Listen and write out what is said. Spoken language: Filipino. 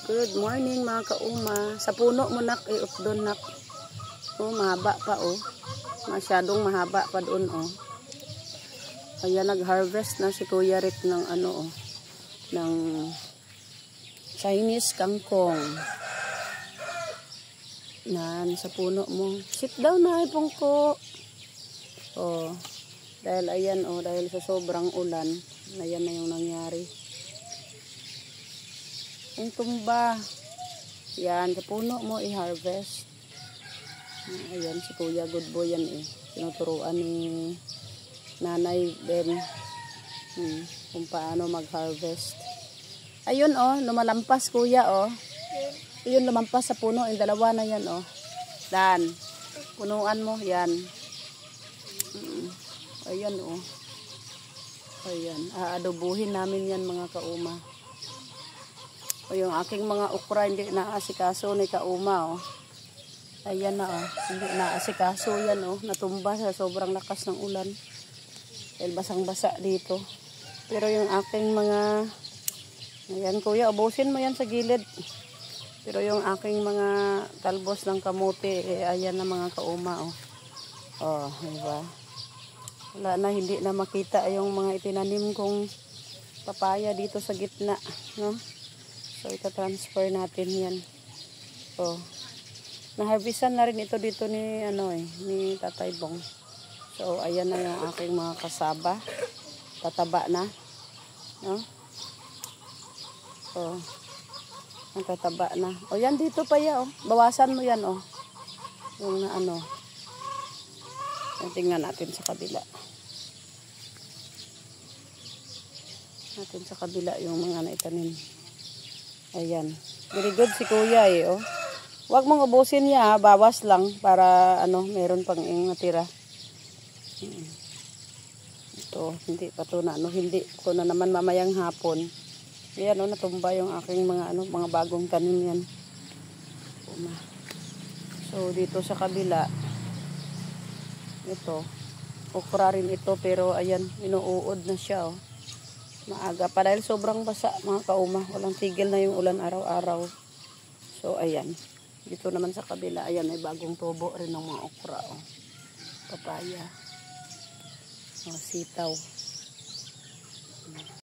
Good morning mga kauma. Sa puno mo nak, doon nak. Oh, mahaba pa oh. Masyadong mahaba pa doon oh. Kaya nag-harvest na si Kuya Rick ng ano oh. Ng Chinese kangkong. Nan sa puno mo. Sit down na ipongko. Oh. Dahil ayan oh, dahil sa sobrang ulan, ayan na yung nangyari. Yung tumba. Yan, sa puno mo i-harvest. Ayan, si Kuya Good Boy yan eh. Tinuturuan ni Nanay Ben kung paano mag-harvest. Ayun oh, lumalampas Kuya oh. Ayun, lumampas sa puno. Yung dalawa na yan oh. Dan, punuan mo. Yan. Ayan oh. Ayan, aadobuhin namin yan mga kauma. O yung aking mga okra hindi naasikaso ni kauma oh. Ayan na oh. Hindi naasikaso yan oh. Natumba sa sobrang lakas ng ulan. Dahil basang-basa dito. Pero yung aking mga, ayan Kuya, ubusin mo yan sa gilid. Pero yung aking mga talbos ng kamote, ayan na mga kauma oh. Oh, diba? Wala na, hindi na makita yung mga itinanim kong papaya dito sa gitna, no? So, ita-transfer natin yan. So, na-harvestan na rin ito dito ni, ni Tatay Bong. So, ayan na yung aking mga kasaba. Tataba na, no? So, ang tataba na. O, yan dito pa ya, oh. Bawasan mo yan, oh. Yung ano. Tingnan natin sa kabila. Natin sa kabila yung mga naitanim. Ayan. Very good si Kuya eh, oh. Huwag mong ubusin niya, ha? Bawas lang para meron pang natira. Ito, hindi pa to na, hindi ko na naman mamayang hapon. Ayan, oh, natumba yung aking mga bagong tanim yan. So, dito sa kabila, ito, okra rin ito, pero ayan, inuuod na siya, oh. Maaga pa dahil sobrang basa mga kauma. Walang tigil na yung ulan araw-araw. So, ayan. Dito naman sa kabila, ayan, may bagong tubo rin ng mga okra, oh. Papaya. Oh, sitaw.